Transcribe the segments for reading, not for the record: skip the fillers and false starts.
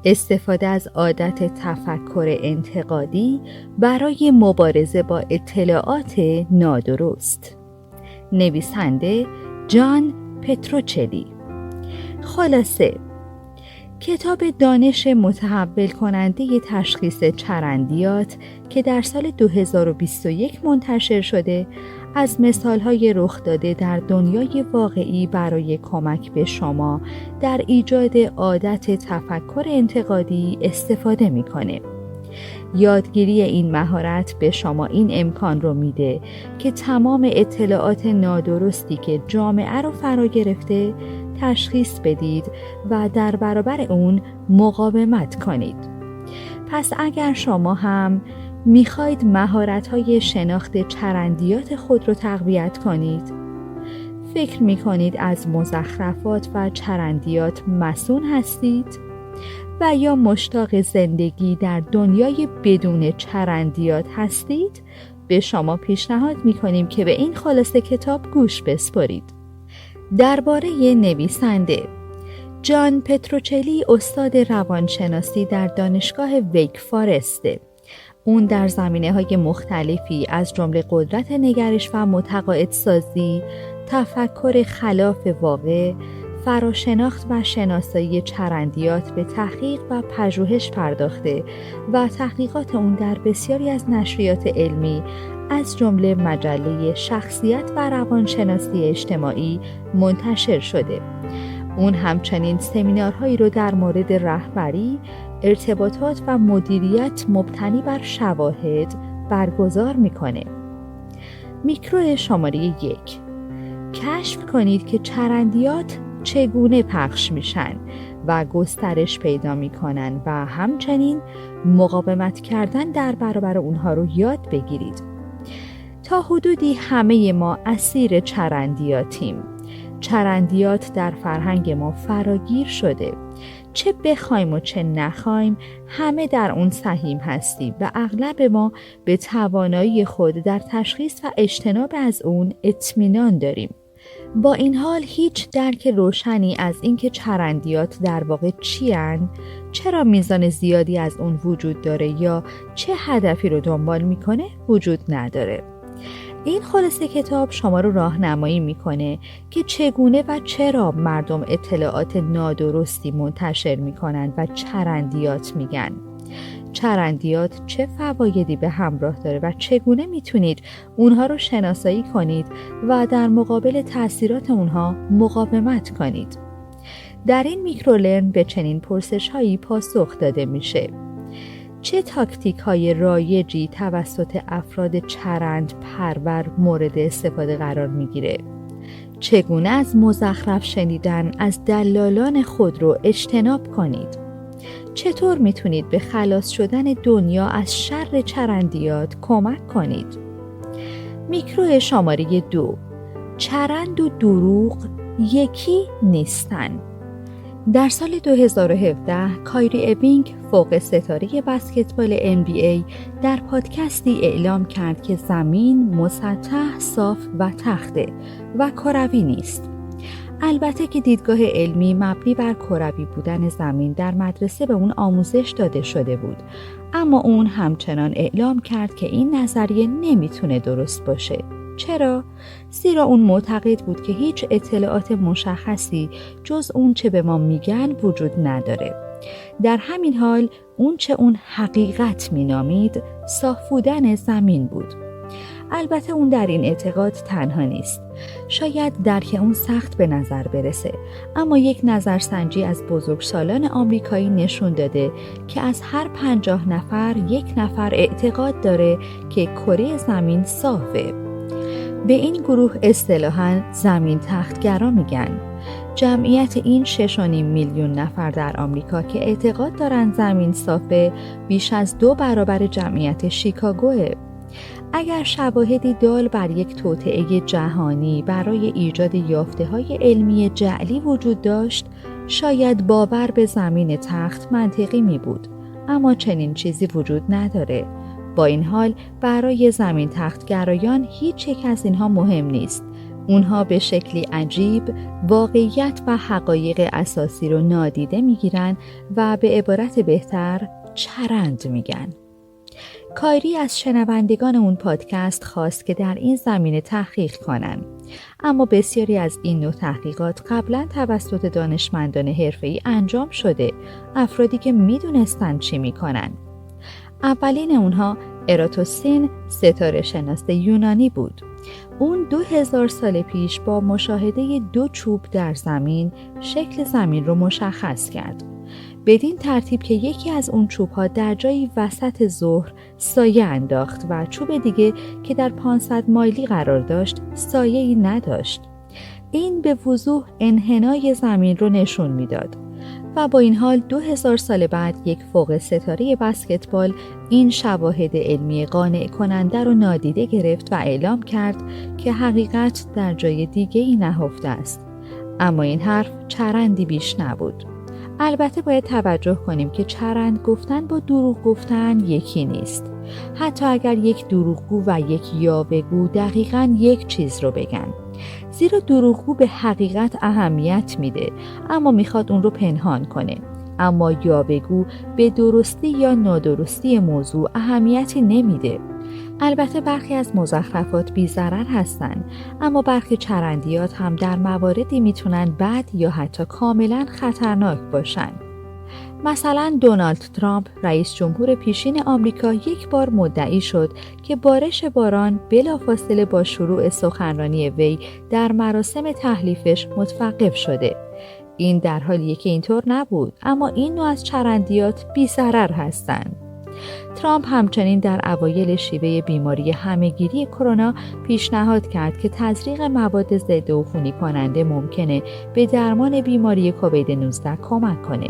استفاده از عادت تفکر انتقادی برای مبارزه با اطلاعات نادرست. نویسنده جان پتروچلی. خلاصه، کتاب دانش متحول کننده تشخیص چرندیات که در سال 2021 منتشر شده، از مثالهای رخ داده در دنیای واقعی برای کمک به شما در ایجاد عادت تفکر انتقادی استفاده می‌کنه. یادگیری این مهارت به شما این امکان رو میده که تمام اطلاعات نادرستی که جامعه رو فرا گرفته تشخیص بدید و در برابر اون مقاومت کنید. پس اگر شما هم میخواید مهارت‌های شناخت چرندیات خود رو تقویت کنید، فکر میکنید از مزخرفات و چرندیات مصون هستید و یا مشتاق زندگی در دنیای بدون چرندیات هستید، به شما پیشنهاد میکنیم که به این خلاصه کتاب گوش بسپارید. درباره نویسنده: جان پتروچلی استاد روانشناسی در دانشگاه ویک فارسته. اون در زمینه‌های مختلفی از جمله قدرت نگرش و متقاعدسازی، تفکر خلاف واقع، فراشناخت و شناسایی چرندیات به تحقیق و پژوهش پرداخته و تحقیقات اون در بسیاری از نشریات علمی از جمله مجله شخصیت و روانشناسی اجتماعی منتشر شده. اون همچنین سمینارهایی رو در مورد رهبری، ارتباطات و مدیریت مبتنی بر شواهد برگزار میکنه. میکرو شماره 1: کشف کنید که چرندیات چگونه پخش میشن و گسترش پیدا میکنن و همچنین مقاومت کردن در برابر اونها رو یاد بگیرید. تا حدودی همه ما اسیر چرندیاتیم. چرندیات در فرهنگ ما فراگیر شده. چه بخوایم و چه نخوایم همه در اون سهیم هستیم و اغلب ما به توانایی خود در تشخیص و اجتناب از اون اطمینان داریم. با این حال هیچ درک روشنی از اینکه چرندیات در واقع چیان، چرا میزان زیادی از اون وجود داره یا چه هدفی رو دنبال میکنه وجود نداره. این خلاصه کتاب شما رو راهنمایی میکنه که چگونه و چرا مردم اطلاعات نادرستی منتشر میکنن و چرندیات میگن. چرندیات چه فوایدی به همراه داره و چگونه میتونید اونها رو شناسایی کنید و در مقابل تأثیرات اونها مقاومت کنید. در این میکرولرن به چنین پرسش هایی پاسخ داده میشه: چه تاکتیک های رایجی توسط افراد چرند پرور مورد استفاده قرار میگیره؟ چگونه از مزخرف شنیدن از دلالان خود رو اجتناب کنید؟ چطور میتونید به خلاص شدن دنیا از شر چرندیات کمک کنید؟ میکرو شماره 2: چرند و دروغ یکی نیستن. در سال 2017 کایری ابینگ، فوق ستاره بسکتبال NBA، در پادکستی اعلام کرد که زمین مسطح، صاف و تخته و کروی نیست. البته که دیدگاه علمی مبنی بر کروی بودن زمین در مدرسه به اون آموزش داده شده بود، اما اون همچنان اعلام کرد که این نظریه نمیتونه درست باشه. چرا؟ زیرا اون معتقد بود که هیچ اطلاعات مشخصی جز اون چه به ما میگن وجود نداره. در همین حال اون چه اون حقیقت مینامید صاف بودن زمین بود. البته اون در این اعتقاد تنها نیست. شاید درک اون سخت به نظر برسه، اما یک نظرسنجی از بزرگسالان آمریکایی نشون داده که از هر 50 نفر 1 نفر اعتقاد داره که کره زمین صافه. به این گروه اصطلاحاً زمین تختگرا میگن. جمعیت این 6.5 میلیون نفر در آمریکا که اعتقاد دارن زمین صافه بیش از 2 برابر جمعیت شیکاگوه. اگر شواهدی دال بر یک توطئه جهانی برای ایجاد یافته‌های علمی جعلی وجود داشت، شاید باور به زمین تخت منطقی می بود، اما چنین چیزی وجود نداره. با این حال برای زمین تختگرایان هیچ یک از اینها مهم نیست. اونها به شکلی عجیب واقعیت و حقایق اساسی رو نادیده میگیرن و به عبارت بهتر چرند میگن. کایری از شنوندگان اون پادکست خواست که در این زمینه تحقیق کنن، اما بسیاری از این نوع تحقیقات قبلا توسط دانشمندان حرفه‌ای انجام شده، افرادی که میدونستن چی میکنن. اولین اونها اراتوستین، ستاره شناس یونانی بود. اون 2000 سال پیش با مشاهده 2 چوب در زمین شکل زمین رو مشخص کرد. بدین ترتیب که یکی از اون چوب‌ها در جایی وسط ظهر سایه انداخت و چوب دیگه که در 500 مایلی قرار داشت سایه‌ای نداشت. این به وضوح انحنای زمین رو نشون میداد. و با این حال 2000 سال بعد یک فوق ستاره بسکتبال این شواهد علمی قانع کننده رو نادیده گرفت و اعلام کرد که حقیقت در جای دیگه‌ای نهفته است. اما این حرف چرندی بیش نبود. البته باید توجه کنیم که چرند گفتن با دروغ گفتن یکی نیست. حتی اگر یک دروغگو و یک یاوه‌گو دقیقاً یک چیز رو بگن. زیرا دروغگو به حقیقت اهمیت میده اما میخواد اون رو پنهان کنه. اما یاوه‌گو به درستی یا نادرستی موضوع اهمیتی نمیده. البته برخی از مزخرفات بی ضرر هستن، اما برخی چرندیات هم در مواردی میتونن بد یا حتی کاملا خطرناک باشن. مثلا دونالد ترامپ رئیس جمهور پیشین آمریکا یک بار مدعی شد که بارش باران بلافاصله با شروع سخنرانی وی در مراسم تحلیفش متوقف شده. این در حالیه که اینطور نبود، اما این نوع از چرندیات بی ضرر هستند. ترامپ همچنین در اوایل شیوه بیماری همهگیری کرونا پیشنهاد کرد که تزریق مواد ضد عفونی کننده ممکنه به درمان بیماری کووید 19 کمک کنه.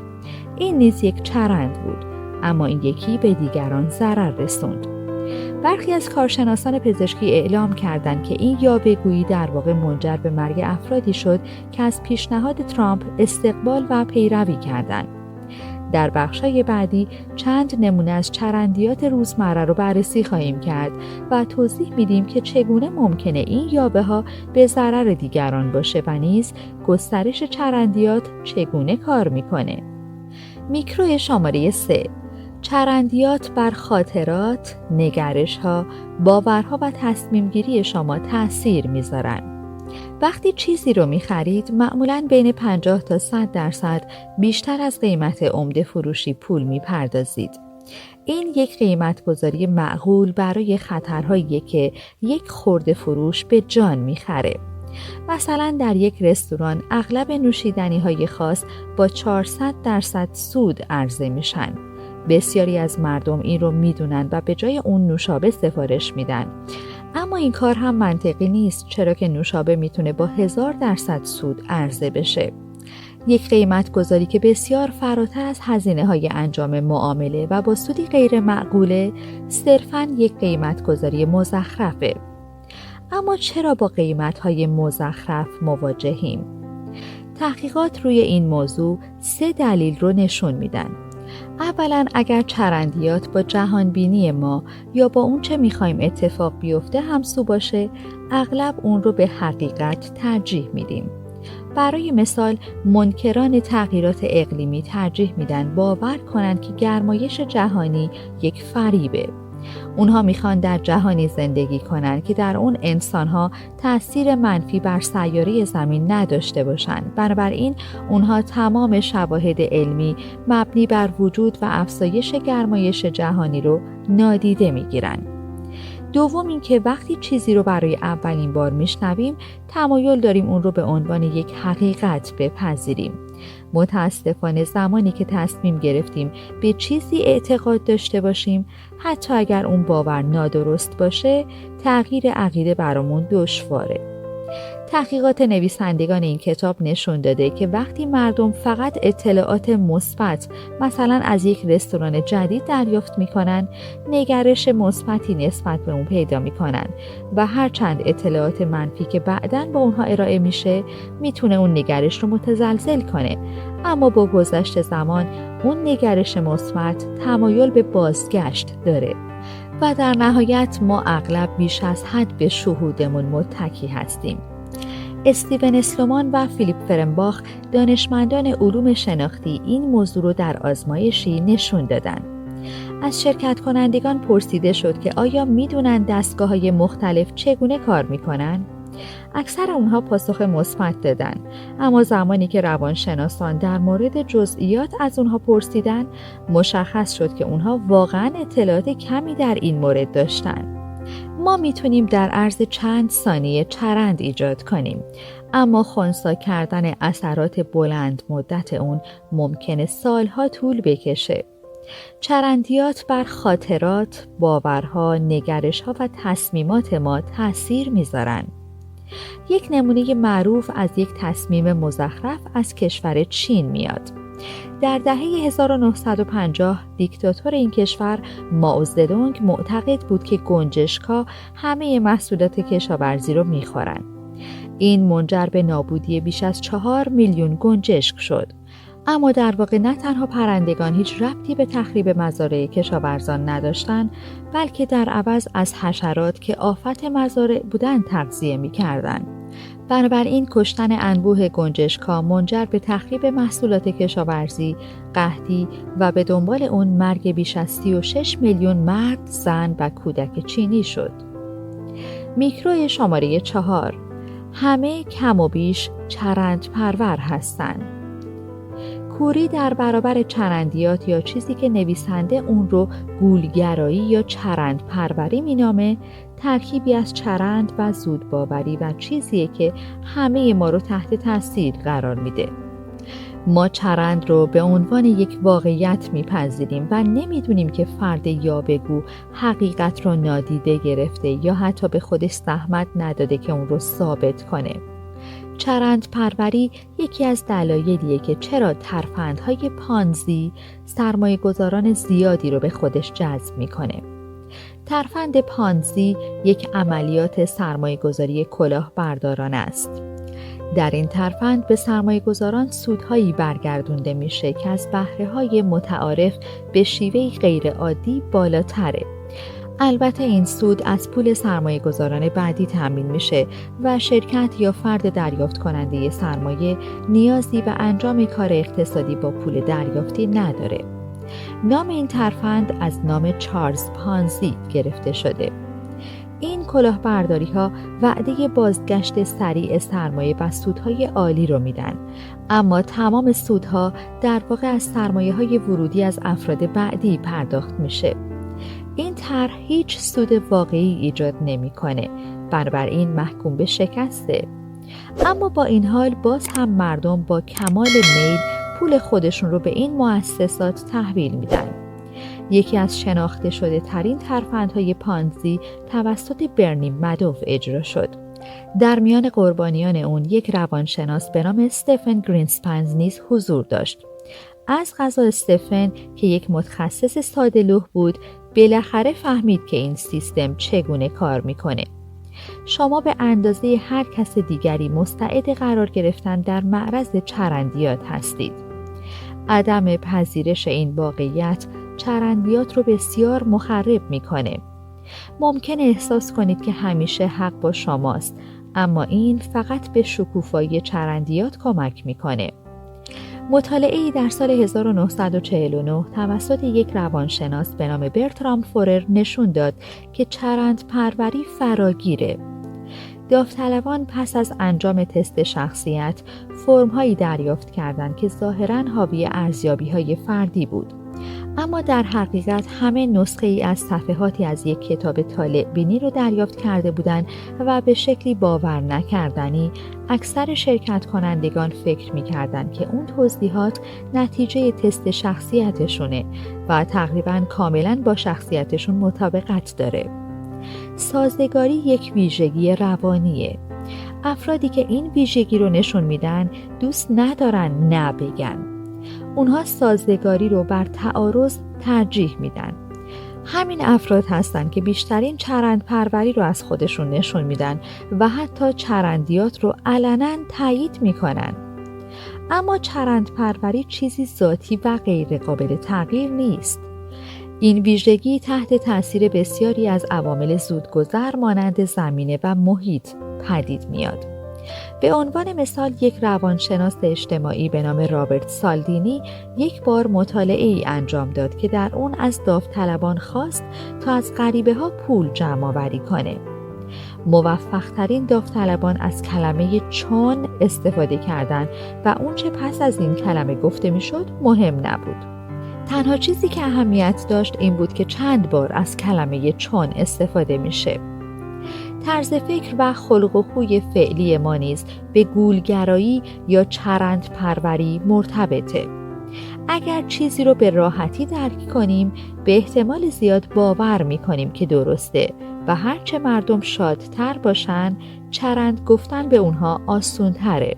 این نیز یک چرند بود، اما این یکی به دیگران ضرر رسوند. برخی از کارشناسان پزشکی اعلام کردند که این یاوه‌گویی در واقع منجر به مرگ افرادی شد که از پیشنهاد ترامپ استقبال و پیروی کردند. در بخشای بعدی چند نمونه از چرندیات روزمره رو بررسی خواهیم کرد و توضیح میدیم که چگونه ممکنه این یاوه‌ها به ضرر دیگران باشه و نیز گسترش چرندیات چگونه کار میکنه. میکرو شماره 3: چرندیات بر خاطرات، نگرش‌ها، باورها و تصمیم‌گیری شما تأثیر میذارن. وقتی چیزی رو می‌خرید معمولاً بین 50 تا 100% بیشتر از قیمت عمده فروشی پول می‌پردازید. این یک قیمت‌گذاری معقول برای خطرهایی که یک خرده فروش به جان می‌خره. مثلا در یک رستوران اغلب نوشیدنی‌های خاص با 400% سود عرضه میشن. بسیاری از مردم این رو میدونن و به جای اون نوشابه سفارش میدن. اما این کار هم منطقی نیست، چرا که نوشابه میتونه با 1000% سود عرضه بشه. یک قیمت گذاری که بسیار فراتر از هزینه های انجام معامله و با سودی غیر معقوله، صرفاً یک قیمت گذاری مزخرفه. اما چرا با قیمت های مزخرف مواجهیم؟ تحقیقات روی این موضوع 3 دلیل رو نشون میدن. اولا اگر چرندیات با جهانبینی ما یا با اون چه میخوایم اتفاق بیفته همسو باشه، اغلب اون رو به حقیقت ترجیح میدیم. برای مثال منکران تغییرات اقلیمی ترجیح میدن باور کنند که گرمایش جهانی یک فریبه. اونها میخوان در جهانی زندگی کنند که در اون انسانها تأثیر منفی بر سیاره زمین نداشته باشند. بنابراین اونها تمام شواهد علمی مبنی بر وجود و افزایش گرمایش جهانی رو نادیده میگیرن. دوم اینکه وقتی چیزی رو برای اولین بار میشنویم تمایل داریم اون رو به عنوان یک حقیقت بپذیریم. متاسفانه زمانی که تصمیم گرفتیم به چیزی اعتقاد داشته باشیم، حتی اگر اون باور نادرست باشه، تغییر عقیده برامون دشواره. تحقیقات نویسندگان این کتاب نشون داده که وقتی مردم فقط اطلاعات مثبت مثلا از یک رستوران جدید دریافت میکنن، نگرش مثبتی نسبت به اون پیدا میکنن و هرچند اطلاعات منفی که بعداً با اونها ارائه میشه میتونه اون نگرش رو متزلزل کنه، اما با گذشت زمان اون نگرش مثبت تمایل به بازگشت داره و در نهایت ما اغلب بیش از حد به شهودمون متکی هستیم. استیون اسلومان و فیلیپ فرنباخ دانشمندان علوم شناختی این موضوع رو در آزمایشی نشون دادن. از شرکت کنندگان پرسیده شد که آیا میدونن دستگاه‌های مختلف چگونه کار میکنن؟ اکثر اونها پاسخ مثبت دادن، اما زمانی که روانشناسان در مورد جزئیات از اونها پرسیدن، مشخص شد که اونها واقعاً اطلاعات کمی در این مورد داشتن. ما میتونیم در عرض چند ثانیه چرند ایجاد کنیم، اما خنثی کردن اثرات بلند مدت اون ممکنه سالها طول بکشه. چرندیات بر خاطرات، باورها، نگرش‌ها و تصمیمات ما تأثیر میذارن. یک نمونه معروف از یک تصمیم مزخرف از کشور چین میاد. در دهه 1950 دیکتاتور این کشور مائوزدونگ معتقد بود که گنجشک‌ها همه محصولات کشاورزی رو میخورن. این منجر به نابودی بیش از 4 میلیون گنجشک شد. اما در واقع نه تنها پرندگان هیچ ربطی به تخریب مزارع کشاورزان نداشتند، بلکه در عوض از حشرات که آفت مزارع بودند تغذیه می‌کردند. بنابراین کشتن انبوه گنجشک‌ها منجر به تخریب محصولات کشاورزی، قحطی و به دنبال اون مرگ بیش از 36 میلیون مرد، زن و کودک چینی شد. میکرو شماره 4، همه کم و بیش چرند پرور هستند. کوری در برابر چرندیات یا چیزی که نویسنده اون رو گولگرایی یا چرند پروری مینامه، ترکیبی از چرند و زودباوری و چیزیه که همه ما رو تحت تاثیر قرار میده. ما چرند رو به عنوان یک واقعیت میپذیریم و نمیدونیم که فرد یاوه‌گو حقیقت رو نادیده گرفته یا حتی به خودش زحمت نداده که اون رو ثابت کنه. چرند پروری یکی از دلایلیه که چرا ترفندهای پانزی سرمایه گذاران زیادی رو به خودش جذب میکنه. ترفند پانزی یک عملیات سرمایه گذاری کلاهبردارانه است. در این ترفند به سرمایه گذاران سودهایی برگردونده میشه که از بهره‌های متعارف به شیوهی غیر عادی بالاتره. البته این سود از پول سرمایه گذاران بعدی تامین میشه و شرکت یا فرد دریافت کننده سرمایه نیازی به انجام کار اقتصادی با پول دریافتی نداره. نام این ترفند از نام چارلز پانزی گرفته شده. این کلاهبرداری ها وعده بازگشت سریع سرمایه و سودهای عالی رو میدن، اما تمام سودها در واقع از سرمایه های ورودی از افراد بعدی پرداخت میشه. این طرح هیچ سود واقعی ایجاد نمیکنه، بنابراین محکوم به شکسته. اما با این حال باز هم مردم با کمال میل پول خودشون رو به این مؤسسات تحویل میدن. یکی از شناخته شده ترین ترفندهای پانزی توسط برنی مدوف اجرا شد. در میان قربانیان اون یک روانشناس به نام استفن گرینسپنز نیز حضور داشت. از قضا استفن که یک متخصص ساده‌لوح بود، بالاخره فهمید که این سیستم چگونه کار میکنه. شما به اندازه هر کس دیگری مستعد قرار گرفتن در معرض چرندیات هستید. عدم پذیرش این واقعیت چرندیات رو بسیار مخرب میکنه. ممکن احساس کنید که همیشه حق با شماست، اما این فقط به شکوفایی چرندیات کمک میکنه. مطالعه‌ای در سال 1949 توسط یک روانشناس به نام برترام فورر نشون داد که چرند پروری فراگیره. داوطلبان پس از انجام تست شخصیت فرم‌هایی دریافت کردند که ظاهراً حاوی ارزیابی‌های فردی بود، اما در حقیقت همه نسخه‌ای از صفحاتی از یک کتاب طالع بینی رو دریافت کرده بودند و به شکلی باور نکردنی اکثر شرکت کنندگان فکر می‌کردند که اون توضیحات نتیجه تست شخصیتشونه و تقریباً کاملاً با شخصیتشون مطابقت داره. سازگاری یک ویژگی روانیه. افرادی که این ویژگی رو نشون میدن دوست ندارن نه بگن. اونها سازگاری رو بر تعارض ترجیح میدن. همین افراد هستن که بیشترین چرند پروری رو از خودشون نشون میدن و حتی چرندیات رو علنا تایید میکنن. اما چرند پروری چیزی ذاتی و غیر قابل تغییر نیست. این ویژگی تحت تاثیر بسیاری از عوامل زودگذر مانند زمینه و محیط پدید میاد. به عنوان مثال یک روانشناس اجتماعی به نام رابرت سالدینی یک بار مطالعه ای انجام داد که در اون از داوطلبان خواست تا از غریبه ها پول جمع آوری کنه. موفق ترین داوطلبان از کلمه چون استفاده کردند و اون چه پس از این کلمه گفته میشد مهم نبود. تنها چیزی که اهمیت داشت این بود که چند بار از کلمه چون استفاده میشه. طرز فکر و خلق و خوی فعلی ما نیز به گولگرایی یا چرند پروری مرتبطه. اگر چیزی رو به راحتی درک کنیم، به احتمال زیاد باور میکنیم که درسته و هرچه مردم شادتر باشن، چرند گفتن به اونها آسونتره.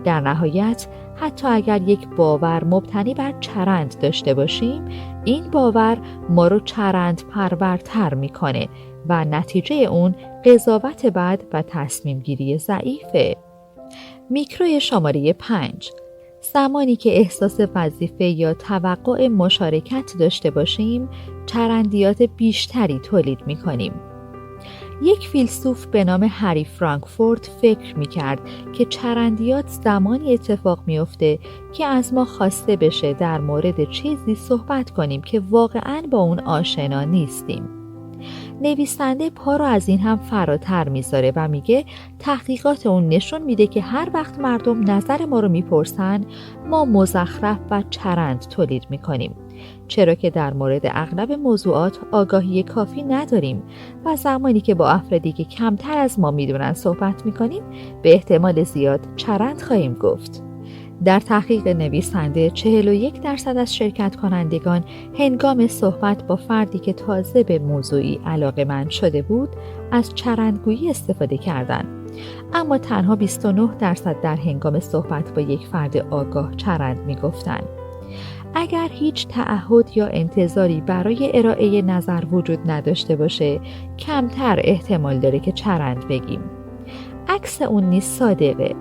در نهایت، حتی اگر یک باور مبتنی بر چرند داشته باشیم، این باور ما رو چرند پرورتر میکنه و نتیجه اون قضاوت بد و تصمیم گیری ضعیفه. میکرو شماره 5. زمانی که احساس وظیفه یا توقع مشارکت داشته باشیم، چرندیات بیشتری تولید میکنیم. یک فیلسوف به نام هری فرانکفورت فکر میکرد که چرندیات زمانی اتفاق میفته که از ما خواسته بشه در مورد چیزی صحبت کنیم که واقعاً با اون آشنا نیستیم. نویسنده پا رو از این هم فراتر میذاره و میگه تحقیقات اون نشون میده که هر وقت مردم نظر ما رو میپرسن، ما مزخرف و چرند تولید میکنیم، چرا که در مورد اغلب موضوعات آگاهی کافی نداریم و زمانی که با افرادی که کمتر از ما میدونن صحبت میکنیم، به احتمال زیاد چرند خواهیم گفت. در تحقیق نویسنده 41% از شرکت کنندگان هنگام صحبت با فردی که تازه به موضوعی علاقه‌مند شده بود از چرندگویی استفاده کردند، اما تنها 29% در هنگام صحبت با یک فرد آگاه چرند می‌گفتند. اگر هیچ تعهد یا انتظاری برای ارائه نظر وجود نداشته باشه، کمتر احتمال داره که چرند بگیم. عکس اون نیز صادقه.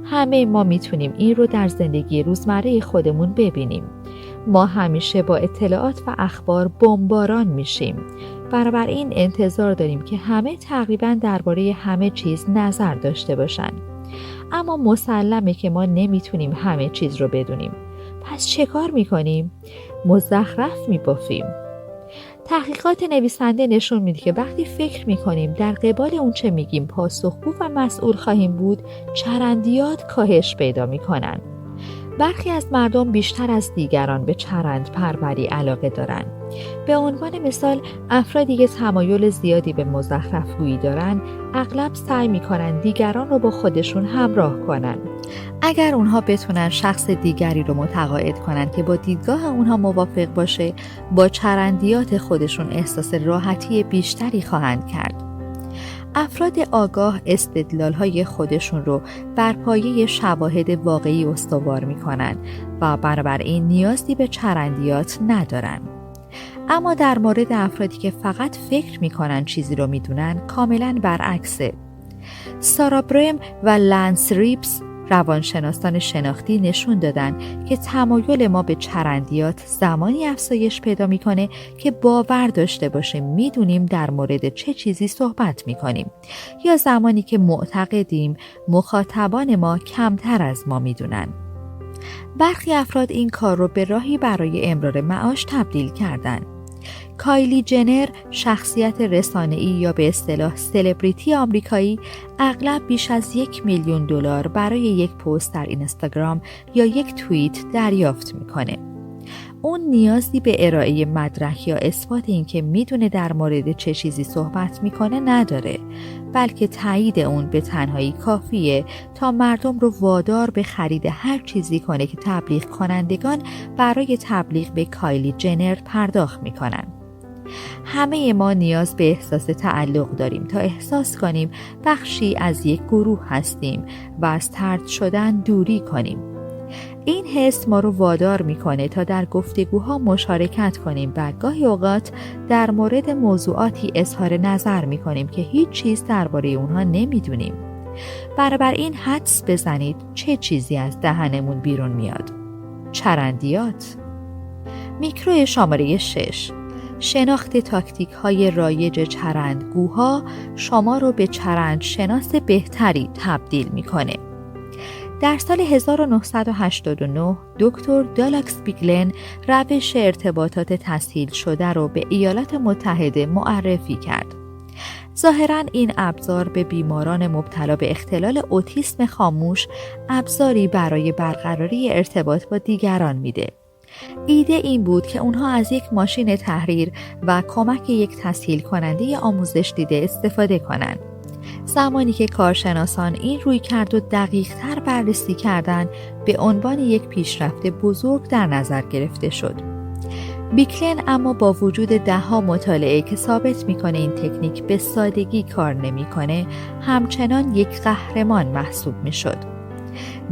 همه ما میتونیم این رو در زندگی روزمره خودمون ببینیم. ما همیشه با اطلاعات و اخبار بمباران میشیم. بنابراین انتظار داریم که همه تقریباً درباره همه چیز نظر داشته باشن. اما مسلمه که ما نمیتونیم همه چیز رو بدونیم. پس چه کار میکنیم؟ مزخرف میبافیم. تحقیقات نویسنده نشون میده که وقتی فکر میکنیم در قبال اون چه میگیم پاسخگو و مسئول خواهیم بود، چرندیات کاهش پیدا میکنن. برخی از مردم بیشتر از دیگران به چرند پروری علاقه دارن. به عنوان مثال، افرادی که تمایل زیادی به مزخرف‌گویی دارن، اغلب سعی میکنن دیگران رو با خودشون همراه کنن. اگر اونها بتونن شخص دیگری رو متقاعد کنن که با دیدگاه اونها موافق باشه، با چرندیات خودشون احساس راحتی بیشتری خواهند کرد. افراد آگاه استدلال‌های خودشون رو بر پایه شواهد واقعی استوار می‌کنن و بنابراین نیازی به چرندیات ندارن. اما در مورد افرادی که فقط فکر می‌کنن چیزی رو می‌دونن، کاملاً برعکسه. سارا برم و لنس ریپس روانشناسان شناختی نشون دادن که تمایل ما به چرندیات زمانی افزایش پیدا میکنه که باور داشته باشیم میدونیم در مورد چه چیزی صحبت میکنیم، یا زمانی که معتقدیم مخاطبان ما کمتر از ما میدونن. برخی افراد این کار رو به راهی برای امرار معاش تبدیل کردن. کایلی جنر، شخصیت رسانه‌ای یا به اصطلاح سلبریتی آمریکایی، اغلب بیش از $1,000,000 برای یک پست در اینستاگرام یا یک توییت دریافت میکنه. اون نیازی به ارائه مدرک یا اثبات این که میدونه در مورد چه چیزی صحبت میکنه نداره، بلکه تایید اون به تنهایی کافیه تا مردم رو وادار به خرید هر چیزی کنه که تبلیغ کنندگان برای تبلیغ به کایلی جنر پرداخت میکنن. همه ما نیاز به احساس تعلق داریم تا احساس کنیم بخشی از یک گروه هستیم و از طرد شدن دوری کنیم. این حس ما رو وادار میکنه تا در گفتگوها مشارکت کنیم و گاهی اوقات در مورد موضوعاتی اظهار نظر میکنیم که هیچ چیز درباره اونها نمیدونیم. بنابراین حدس بزنید چه چیزی از دهنمون بیرون میاد. چرندیات. میکرو شماره 6. شناخت تاکتیک‌های رایج چرندگوها شما رو به چرندشناس بهتری تبدیل می‌کنه. در سال 1989 دکتر دالاکس بیگلن روش ارتباطات تسهیل شده رو به ایالات متحده معرفی کرد. ظاهراً این ابزار به بیماران مبتلا به اختلال اوتیسم خاموش ابزاری برای برقراری ارتباط با دیگران میده. ایده این بود که اونها از یک ماشین تحریر و کمک یک تسهیل کننده آموزش دیده استفاده کنند. زمانی که کارشناسان این رویکرد رو دقیق‌تر بررسی کردند، به عنوان یک پیشرفت بزرگ در نظر گرفته شد. بیگلن اما با وجود ده‌ها مطالعه که ثابت می‌کنه این تکنیک به سادگی کار نمی‌کنه، همچنان یک قهرمان محسوب می‌شد.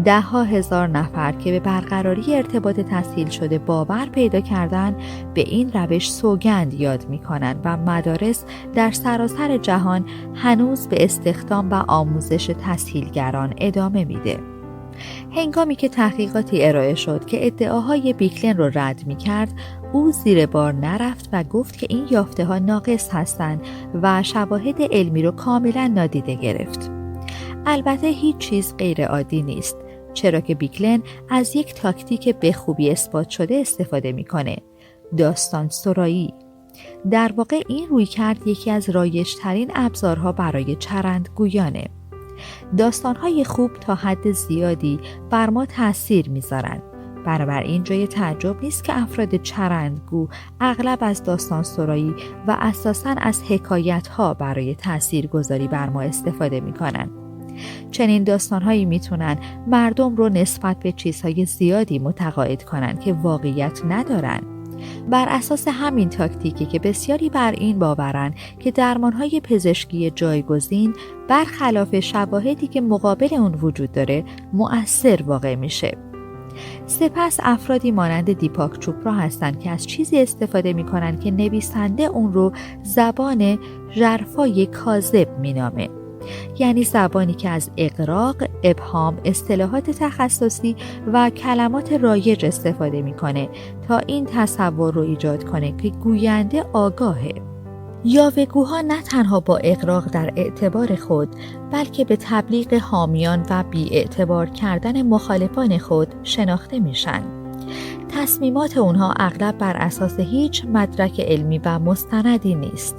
ده‌ها هزار نفر که به برقراری ارتباط تسهیل شده باور پیدا کردن، به این روش سوگند یاد می‌کنند و مدارس در سراسر جهان هنوز به استخدام و آموزش تسهیلگران ادامه میده. هنگامی که تحقیقاتی ارائه شد که ادعاهای بیگلن رو رد می‌کرد، او زیر بار نرفت و گفت که این یافته‌ها ناقص هستند و شواهد علمی رو کاملا نادیده گرفت. البته هیچ چیز غیر عادی نیست، چرا که بیگلن از یک تاکتیک به خوبی اثبات شده استفاده میکنه: داستان سرایی. در واقع این رویکرد یکی از رایج‌ترین ابزارها برای چرندگویانه. داستان‌های خوب تا حد زیادی بر ما تأثیر میذارن. بنابراین جای تعجب نیست که افراد چرندگو اغلب از داستان سرایی و اساساً از حکایت‌ها برای تاثیرگذاری بر ما استفاده میکنن. چنین داستان‌هایی میتونن مردم رو نسبت به چیزهای زیادی متقاعد کنن که واقعیت ندارن. بر اساس همین تاکتیکی که بسیاری بر این باورن که درمان‌های پزشکی جایگزین برخلاف شواهدی که مقابل اون وجود داره مؤثر واقع میشه. سپس افرادی مانند دیپاک چوپرا هستند که از چیزی استفاده میکنن که نویسنده اون رو زبان ژرفای کاذب مینامه، یعنی زبانی که از اغراق، ابهام، اصطلاحات تخصصی و کلمات رایج استفاده میکنه تا این تصور رو ایجاد کنه که گوینده آگاهه. یاوه‌گوها نه تنها با اغراق در اعتبار خود، بلکه به تبلیغ حامیان و بی‌اعتبار کردن مخالفان خود شناخته میشن. تصمیمات اونها اغلب بر اساس هیچ مدرک علمی و مستندی نیست.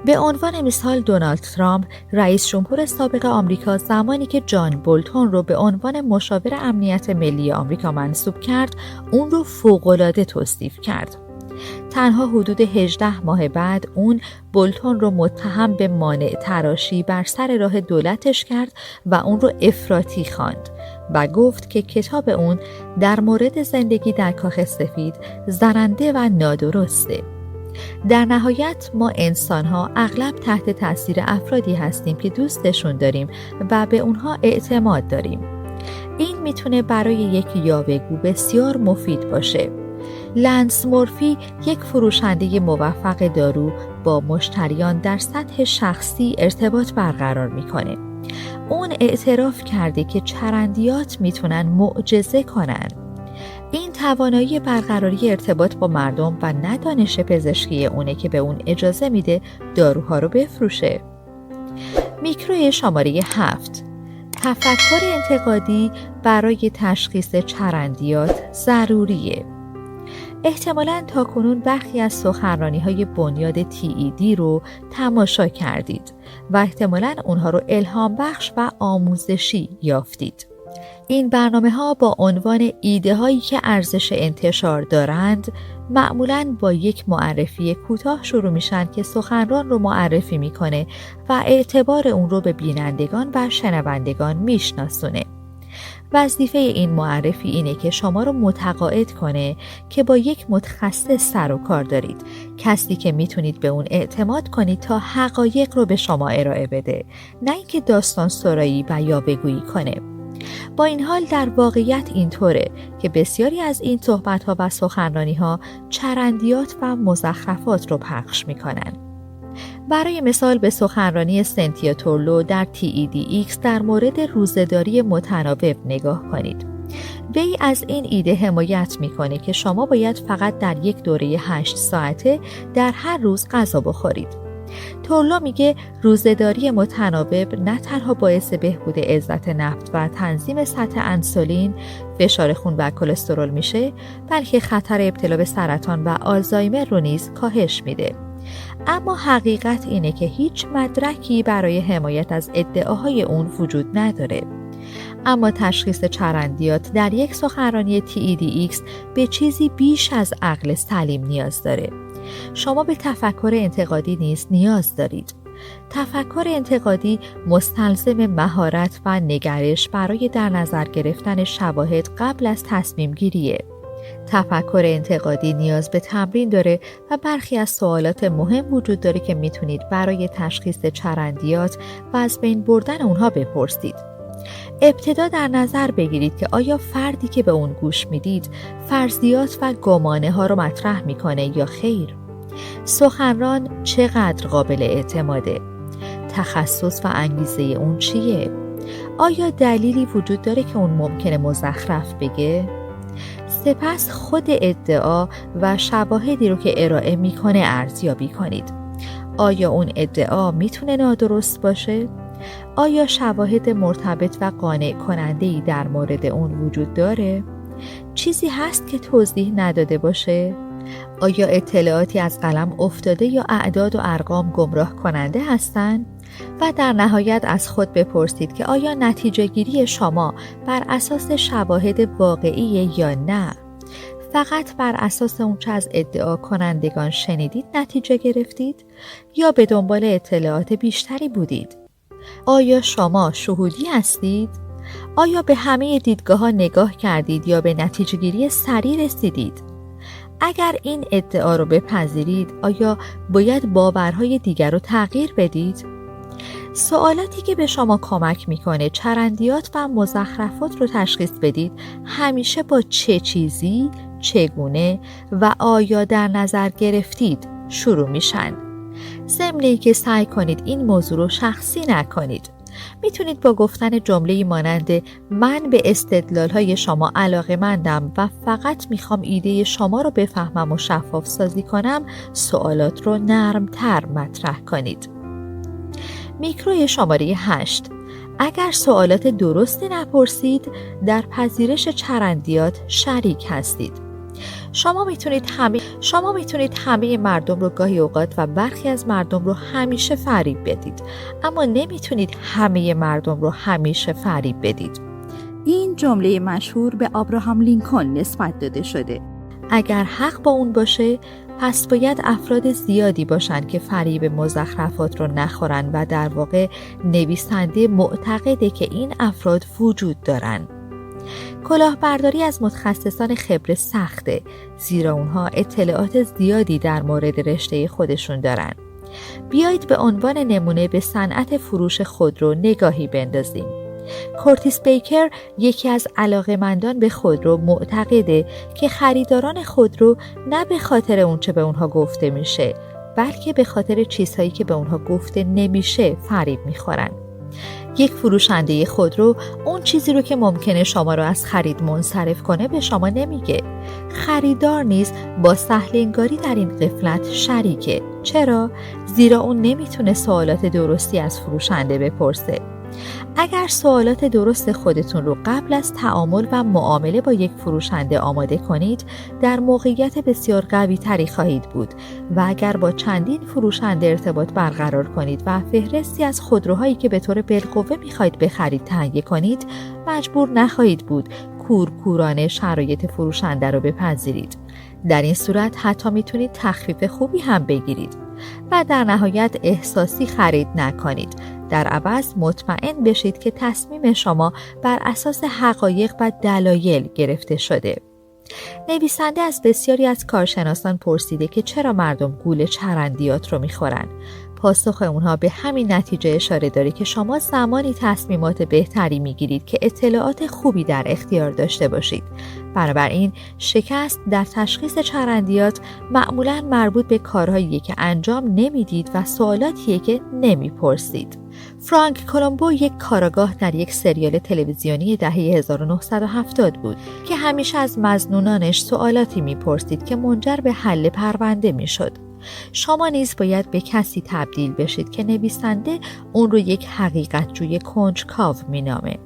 به عنوان مثال دونالد ترامپ، رئیس جمهور سابق آمریکا، زمانی که جان بولتون رو به عنوان مشاور امنیت ملی آمریکا منصوب کرد، اون رو فوق‌العاده توصیف کرد. تنها حدود 18 ماه بعد اون بولتون رو متهم به مانع تراشی بر سر راه دولتش کرد و اون رو افراطی خواند و گفت که کتاب اون در مورد زندگی در کاخ سفید زننده و نادرسته. در نهایت ما انسان‌ها اغلب تحت تاثیر افرادی هستیم که دوستشون داریم و به اونها اعتماد داریم. این میتونه برای یک یاوه‌گو بسیار مفید باشه. لنس مورفی، یک فروشنده موفق دارو، با مشتریان در سطح شخصی ارتباط برقرار میکنه. اون اعتراف کرده که چرندیات میتونن معجزه کنن. این توانایی برقراری ارتباط با مردم و ندانش پزشکی اونه که به اون اجازه میده داروها رو بفروشه. میکرو شماره 7: تفکر انتقادی برای تشخیص چرندیات ضروریه. احتمالاً تاکنون برخی از سخنرانی‌های بنیاد TED رو تماشا کردید و احتمالاً اونها رو الهام بخش و آموزشی یافتید. این برنامه‌ها با عنوان ایده‌هایی که ارزش انتشار دارند معمولاً با یک معرفی کوتاه شروع میشن که سخنران رو معرفی میکنه و اعتبار اون رو به بینندگان و شنوندگان میشناسونه. وظیفه این معرفی اینه که شما رو متقاعد کنه که با یک متخصص سر و کار دارید، کسی که میتونید به اون اعتماد کنید تا حقایق رو به شما ارائه بده، نه اینکه داستان سرایی و یاوه‌گویی کنه. با این حال در واقعیت اینطوره که بسیاری از این صحبت‌ها و سخنرانی‌ها چرندیات و مزخرفات رو پخش میکنن. برای مثال به سخنرانی سنتیا تورلو در TEDx در مورد روزه‌داری متناوب نگاه کنید. وی از این ایده حمایت میکنه که شما باید فقط در یک دوره 8 ساعته در هر روز غذا بخورید. تورلو میگه روزه‌داری متناوب نه تنها باعث بهبود عزت نفس و تنظیم سطح انسولین، فشار خون و کلسترول میشه، بلکه خطر ابتلا به سرطان و آلزایمر رو نیز کاهش میده. اما حقیقت اینه که هیچ مدرکی برای حمایت از ادعاهای اون وجود نداره. اما تشخیص چرندیات در یک سخنرانی TEDx به چیزی بیش از عقل سلیم نیاز داره. شما به تفکر انتقادی نیز نیاز دارید. تفکر انتقادی مستلزم مهارت و نگرش برای در نظر گرفتن شواهد قبل از تصمیم گیریه. تفکر انتقادی نیاز به تمرین داره و برخی از سوالات مهم وجود داره که میتونید برای تشخیص چرندیات و از بین بردن اونها بپرسید. ابتدا در نظر بگیرید که آیا فردی که به اون گوش میدید فرضیات و گمانه ها رو مطرح میکنه یا خیر؟ سخنران چقدر قابل اعتماده؟ تخصص و انگیزه اون چیه؟ آیا دلیلی وجود داره که اون ممکنه مزخرف بگه؟ سپس خود ادعا و شواهدی رو که ارائه میکنه ارزیابی کنید. آیا اون ادعا میتونه نادرست باشه؟ آیا شواهد مرتبط و قانع کننده‌ای در مورد اون وجود داره؟ چیزی هست که توضیح نداده باشه؟ آیا اطلاعاتی از قلم افتاده یا اعداد و ارقام گمراه کننده هستند؟ و در نهایت از خود بپرسید که آیا نتیجه گیری شما بر اساس شواهد واقعی یا نه؟ فقط بر اساس اون چه از ادعا کنندگان شنیدید نتیجه گرفتید یا به دنبال اطلاعات بیشتری بودید؟ آیا شما شهودی هستید؟ آیا به همه دیدگاه‌ها نگاه کردید یا به نتیجه گیری سریع رسیدید؟ اگر این ادعا رو بپذیرید، آیا باید باورهای دیگر رو تغییر بدید؟ سوالاتی که به شما کمک میکنه چرندیات و مزخرفات رو تشخیص بدید همیشه با چه چیزی، چگونه و آیا در نظر گرفتید شروع میشن. ضمن که سعی کنید این موضوع رو شخصی نکنید. میتونید با گفتن جمله‌ای مانند من به استدلال‌های شما علاقه‌مندم و فقط میخوام ایده شما رو بفهمم و شفاف سازی کنم سوالات رو نرمتر مطرح کنید. میکرو شماره 8. اگر سوالات درستی نپرسید در پذیرش چرندیات شریک هستید. شما میتونید همه مردم رو گاهی اوقات و برخی از مردم رو همیشه فریب بدید، اما نمیتونید همه مردم رو همیشه فریب بدید. این جمله مشهور به ابراهام لینکلن نسبت داده شده. اگر حق با اون باشه، پس باید افراد زیادی باشن که فریب مزخرفات رو نخورن و در واقع نویسنده معتقده که این افراد وجود دارن. کلاهبرداری از متخصصان خبره سخته، زیرا اونها اطلاعات زیادی در مورد رشته خودشون دارن. بیایید به عنوان نمونه به صنعت فروش خودرو نگاهی بندازیم. کورتیس بیکر، یکی از علاقه‌مندان به خودرو، معتقده که خریداران خودرو نه به خاطر اونچه به اونها گفته میشه، بلکه به خاطر چیزهایی که به اونها گفته نمیشه فریب میخورن. یک فروشنده خودرو اون چیزی رو که ممکنه شما رو از خرید منصرف کنه به شما نمیگه. خریدار نیز با سهل‌انگاری در این غفلت شریکه. چرا؟ زیرا اون نمیتونه سوالات درستی از فروشنده بپرسه. اگر سوالات درست خودتون رو قبل از تعامل و معامله با یک فروشنده آماده کنید، در موقعیت بسیار قوی تری خواهید بود و اگر با چندین فروشنده ارتباط برقرار کنید و فهرستی از خودروهایی که به طور بالقوه میخواهید بخرید تهیه کنید، مجبور نخواهید بود کورکورانه شرایط فروشنده رو بپذیرید. در این صورت حتی میتونید تخفیف خوبی هم بگیرید و در نهایت احساسی خرید نکنید. در عوض مطمئن بشید که تصمیم شما بر اساس حقایق و دلایل گرفته شده. نویسنده از بسیاری از کارشناسان پرسیده که چرا مردم گول چرندیات رو میخورن. پاسخ اونها به همین نتیجه اشاره داره که شما زمانی تصمیمات بهتری میگیرید که اطلاعات خوبی در اختیار داشته باشید. بنابراین شکست در تشخیص چرندیات معمولاً مربوط به کارهایی که انجام نمیدید و سوالاتیه که نمیپرسید. فرانک کولومبو یک کاراگاه در یک سریال تلویزیونی دهه 1970 بود که همیشه از مظنونانش سوالاتی میپرسید که منجر به حل پرونده میشد. شما نیز باید به کسی تبدیل بشید که نویسنده اون رو یک حقیقت جوی کنجکاو مینامه.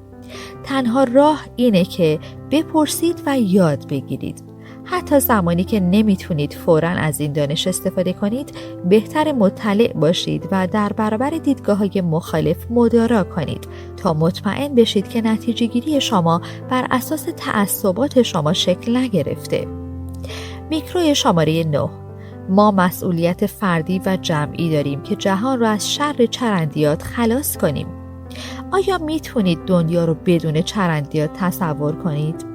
تنها راه اینه که بپرسید و یاد بگیرید. حتی زمانی که نمیتونید فوراً از این دانش استفاده کنید، بهتر مطلع باشید و در برابر دیدگاه‌های مخالف مدارا کنید تا مطمئن بشید که نتیجه گیری شما بر اساس تعصبات شما شکل نگرفته. میکرو شماره 9. ما مسئولیت فردی و جمعی داریم که جهان را از شر چرندیات خلاص کنیم. آیا میتونید دنیا رو بدون چرندیات تصور کنید؟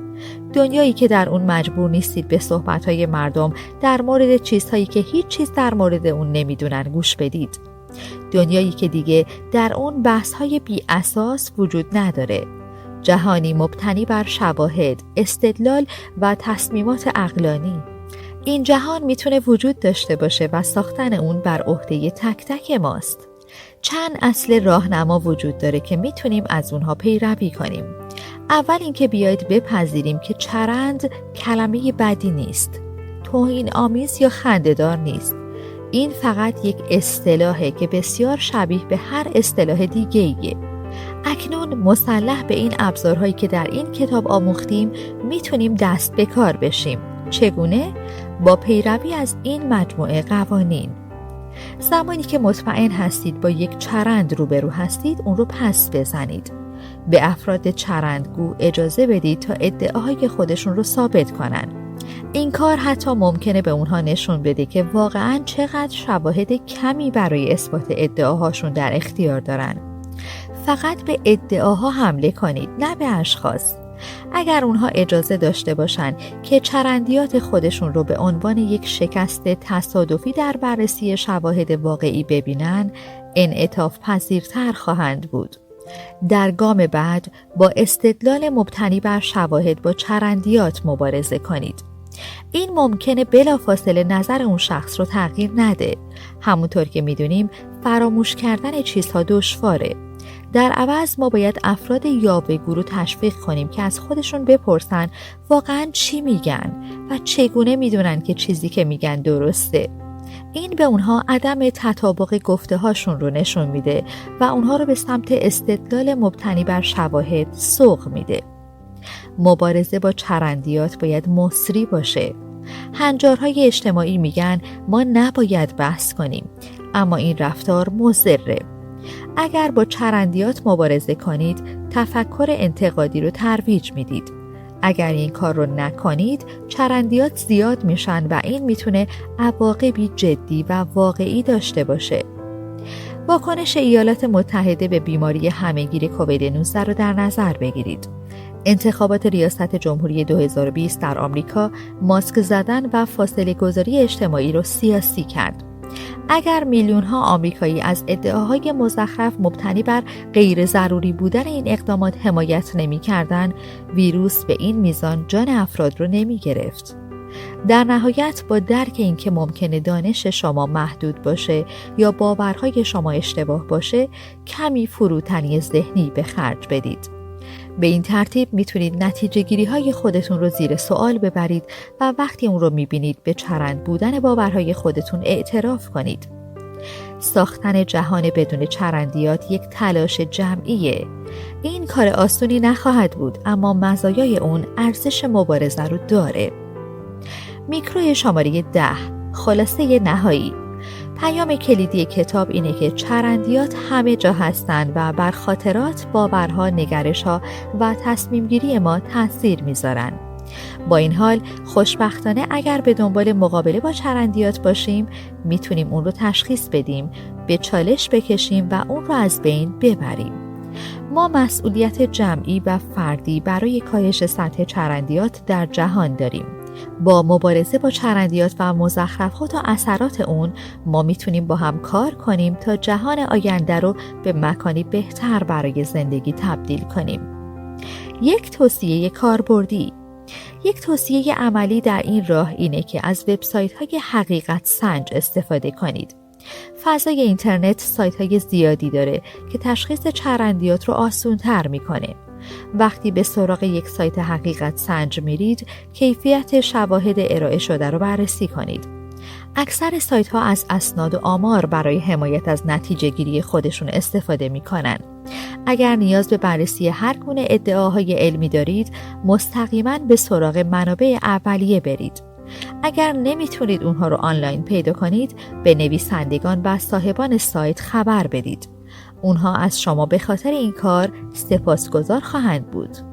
دنیایی که در اون مجبور نیستید به صحبت‌های مردم در مورد چیزهایی که هیچ چیز در مورد اون نمیدونن گوش بدید. دنیایی که دیگه در اون بحث‌های بی اساس وجود نداره. جهانی مبتنی بر شواهد، استدلال و تصمیمات عقلانی. این جهان میتونه وجود داشته باشه و ساختن اون بر عهده تک تک ماست. چند اصل راهنما وجود داره که میتونیم از اونها پیروی کنیم. اول اینکه بیایید بپذیریم که چرند کلمه بدی نیست. توهین آمیز یا خنده‌دار نیست. این فقط یک اصطلاحه که بسیار شبیه به هر اصطلاح دیگه‌ایه. اکنون مسلح به این ابزارهایی که در این کتاب آموختیم میتونیم دست به کار بشیم. چگونه؟ با پیروی از این مجموعه قوانین. زمانی که مطمئن هستید با یک چرند روبرو هستید، اون رو پس بزنید. به افراد چرندگو اجازه بدید تا ادعاهای خودشون رو ثابت کنن. این کار حتی ممکنه به اونها نشون بده که واقعاً چقدر شواهد کمی برای اثبات ادعاهاشون در اختیار دارن. فقط به ادعاها حمله کنید، نه به اشخاص. اگر اونها اجازه داشته باشن که چرندیات خودشون رو به عنوان یک شکست تصادفی در بررسی شواهد واقعی ببینن، انعطاف پذیرتر خواهند بود. در گام بعد با استدلال مبتنی بر شواهد با چرندیات مبارزه کنید. این ممکنه بلافاصله نظر اون شخص رو تغییر نده. همونطور که میدونیم فراموش کردن چیزها دشواره. در عوض ما باید افراد یاوه‌گو رو تشویق کنیم که از خودشون بپرسن واقعاً چی میگن و چگونه میدونن که چیزی که میگن درسته. این به اونها عدم تطابق گفته هاشون رو نشون میده و اونها رو به سمت استدلال مبتنی بر شواهد سوق میده. مبارزه با چرندیات باید مصری باشه. هنجارهای اجتماعی میگن ما نباید بحث کنیم، اما این رفتار مضره. اگر با چرندیات مبارزه کنید، تفکر انتقادی رو ترویج میدید. اگر این کار رو نکنید، چرندیات زیاد میشن و این میتونه عواقبی جدی و واقعی داشته باشه. واکنش ایالات متحده به بیماری همهگیر کووید 19 رو در نظر بگیرید. انتخابات ریاست جمهوری 2020 در آمریکا ماسک زدن و فاصله گذاری اجتماعی رو سیاسی کرد. اگر میلیون‌ها آمریکایی از ادعاهای مزخرف مبتنی بر غیر ضروری بودن این اقدامات حمایت نمی‌کردند، ویروس به این میزان جان افراد رو نمی‌گرفت. در نهایت با درک این که ممکنه دانش شما محدود باشه یا باورهای شما اشتباه باشه، کمی فروتنی ذهنی به خرج بدید. به این ترتیب میتونید نتیجه گیری های خودتون رو زیر سوال ببرید و وقتی اون رو میبینید به چرند بودن باورهای خودتون اعتراف کنید. ساختن جهان بدون چرندیات یک تلاش جمعیه. این کار آسونی نخواهد بود، اما مزایای اون ارزش مبارزه رو داره. میکرو شماره 10. خلاصه نهایی. پیام کلیدی کتاب اینه که چرندیات همه جا هستن و بر خاطرات، باورها، نگرش‌ها و تصمیم‌گیری ما تأثیر میذارن. با این حال خوشبختانه اگر به دنبال مقابله با چرندیات باشیم، میتونیم اون رو تشخیص بدیم، به چالش بکشیم و اون رو از بین ببریم. ما مسئولیت جمعی و فردی برای کاهش سطح چرندیات در جهان داریم. با مبارزه با چرندیات و مزخرفات و اثرات اون، ما میتونیم با هم کار کنیم تا جهان آینده رو به مکانی بهتر برای زندگی تبدیل کنیم. یک توصیه کاربردی. یک توصیه عملی در این راه اینه که از وبسایت‌های حقیقت سنج استفاده کنید. فضای اینترنت سایت‌های زیادی داره که تشخیص چرندیات رو آسان‌تر می‌کنه. وقتی به سراغ یک سایت حقیقت سنج میرید، کیفیت شواهد ارائه شده رو بررسی کنید. اکثر سایت‌ها از اسناد و آمار برای حمایت از نتیجه گیری خودشون استفاده می‌کنن. اگر نیاز به بررسی هر گونه ادعاهای علمی دارید، مستقیما به سراغ منابع اولیه برید. اگر نمیتونید اونها رو آنلاین پیدا کنید، به نویسندگان و صاحبان سایت خبر بدید. اونها از شما به خاطر این کار سپاسگزار خواهند بود.